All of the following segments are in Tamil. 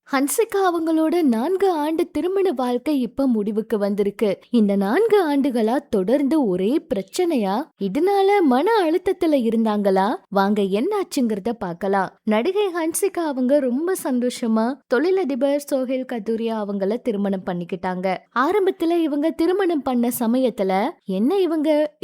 ஹன்சிகா அவங்களோட 4 ஆண்டு திருமண வாழ்க்கை இப்ப முடிவுக்கு வந்திருக்கு. இந்த 4 ஆண்டுகளா தொடர்ந்து ஒரே பிரச்சனையா, இதனால மன அழுத்தத்துல இருந்தாங்களா? வாங்க என்னாச்சுங்கிறத பார்க்கலாம். நடிகை ஹன்சிகா அவங்க ரொம்ப சந்தோஷமா தொழிலதிபர் சோஹில் கதூரியா அவங்கள திருமணம் பண்ணிக்கிட்டாங்க. ஆரம்பத்துல இவங்க திருமணம் பண்ண சமயத்துல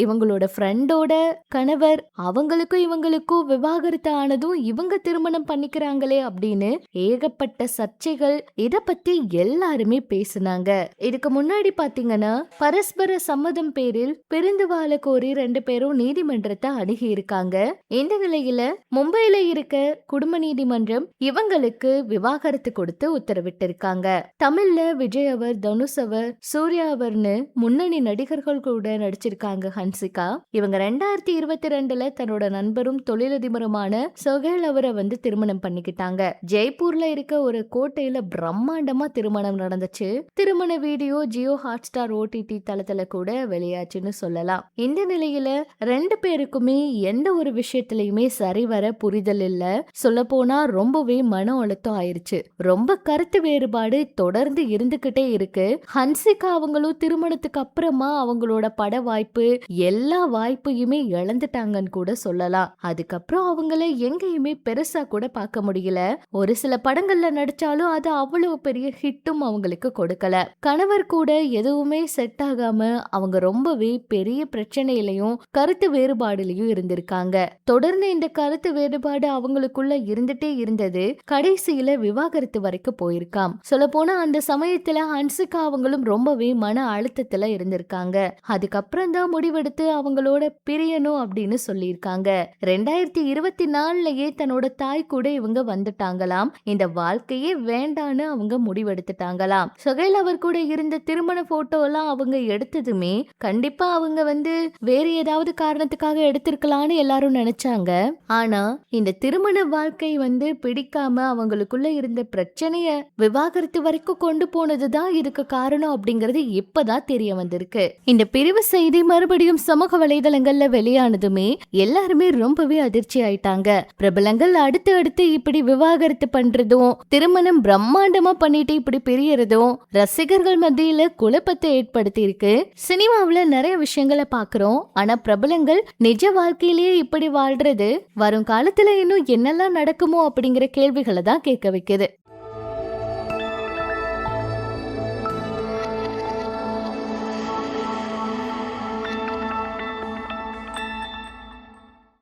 இவங்களோட ஃப்ரெண்டோட கணவர் அவங்களுக்கும் இவங்களுக்கும் விவாகரத்து ஆனதும் இவங்க திருமணம் பண்ணிக்கிறாங்களே அப்படின்னு ஏகப்பட்ட சர்ச்சைகள் இத பத்தி எல்லாருமே பேசுனாங்க. இதுக்கு முன்னாடி பாத்தீங்கன்னா பரஸ்பர சம்மதம் பேரில் பிரிந்து வாழ கோரி 2 பேரும் நீதிமன்றத்தை அணுகி இருக்காங்க. இந்த நிலையில மும்பையில இருக்க குடும்ப நீதிமன்றம் இவங்களுக்கு விவாகரத்து கொடுத்து உத்தரவிட்டு இருக்காங்க. தமிழ்ல விஜய் அவர், தனுஷ் அவர், சூர்யா அவர்னு முன்னணி நடிகர்கள் கூட நடிச்சிருக்காங்க ஹன்சிகா. இவங்க 2022ல தன்னோட நண்பரும் தொழிலதிபருமான சோஹேல் அவரை திருமணம் பண்ணிக்கிட்டாங்க. ஜெய்ப்பூர்ல இருக்க ஒரு கோட்டையில பிரம்மாண்டமா திருமணம் நடந்துச்சு. திருமண வீடியோ ஜியோ ஹாட்ஸ்டார் ஓடிடி தளத்துல கூட வெளியாச்சுன்னு சொல்லலாம். இந்த நிலையில 2 பேருக்குமே எந்த ஒரு விஷயத்திலயுமே சரிவர புரிதல் இல்ல. சொல்ல போனா ரொம்பவே மன அழுத்தம் ஆயிருச்சு. ரொம்ப கருத்து வேறுபாடு தொடர்ந்து இருந்துகிட்டே இருக்கு. ஹன்சிகா அவங்களும் திருமணத்துக்கு அப்புறமா அவங்களோட பட வாய்ப்பு எல்லா வாய்ப்பையுமே இழந்துட்டாங்கன்னு கூட சொல்லலாம். அதுக்கப்புறம் அவங்கள எங்கேயுமே பெருசா கூட பார்க்க முடியல. ஒரு சில படங்கள்ல நடிச்சாலும் அது அவ்வளவு பெரிய ஹிட்டும் அவங்களுக்கு கொடுக்கல. கணவர் கூட எதுவுமே செட் ஆகாம அவங்க ரொம்பவே பெரிய பிரச்சனையிலையும் கருத்து வேறுபாடுலயும் இருந்திருக்காங்க. தொடர்ந்து இந்த கருத்து வேறுபாடு அவங்களுக்குள்ள இருந்துட்டே இருந்தது. கடைசியில விவாகரத்து வரைக்கும் போயிருக்காம். சொல்ல போனா அந்த சமயத்துல ஹன்சிகா அவங்களும் ரொம்பவே மன அழுத்தத்துல இருந்திருக்காங்க. அதுக்கப்புறம் தான் முடிவெடுத்து அவங்களோட பிரியணும் அப்படின்னு சொல்லியிருக்காங்க. 2024லயே தன்னோட தாய் கூட இவங்க வந்துட்டாங்களாம். இந்த வாழ்க்கையே வேண்டான்னு அவங்க முடிவெடுத்துட்டாங்களாம். சுகைல் அவர் கூட இருந்த திருமண போட்டோ எல்லாம் அவங்க எடுத்ததுமே கண்டிப்பா அவங்க வேற ஏதாவது காரணத்துக்காக எடுத்திருக்கலாம்னு எல்லாரும் நினைச்சாங்க. ஆனா இந்த திருமண வாழ்க்கை பிடிக்காம அவங்களுக்குள்ள இருந்த பிரச்சனைய விவாகரத்து வரைக்கும் கொண்டு போனதுதான் இதுக்கு காரணம் அப்படிங்கறது இப்பதான் தெரிய வந்திருக்கு. இந்த பிரிவு செய்தி மறுபடியும் சமூக வலைதளங்கள்ல வெளியானதுமே எல்லாருமே ரொம்பவே அதிர்ச்சி ஆயிட்டாங்க. பிரபலங்கள் அடுத்து இப்படி விவாகரத்து பண்றதும் திருமணம் பிரம்மாண்டமா பண்ணிட்டு இப்படி பிரியறதும் ரசிகர்கள் மத்தியில குழப்பத்தை ஏற்படுத்தி இருக்கு. சினிமாவுல நிறைய விஷயங்களை பாக்குறோம். ஆனா பிரபலங்கள் நிஜ வாழ்க்கையிலேயே இப்படி வாழ்றது வரும் காலத்துல இன்னும் என்னெல்லாம் நடக்குமோ அப்படிங்கிற கேள்விகளை தான் கேட்க வைக்குது.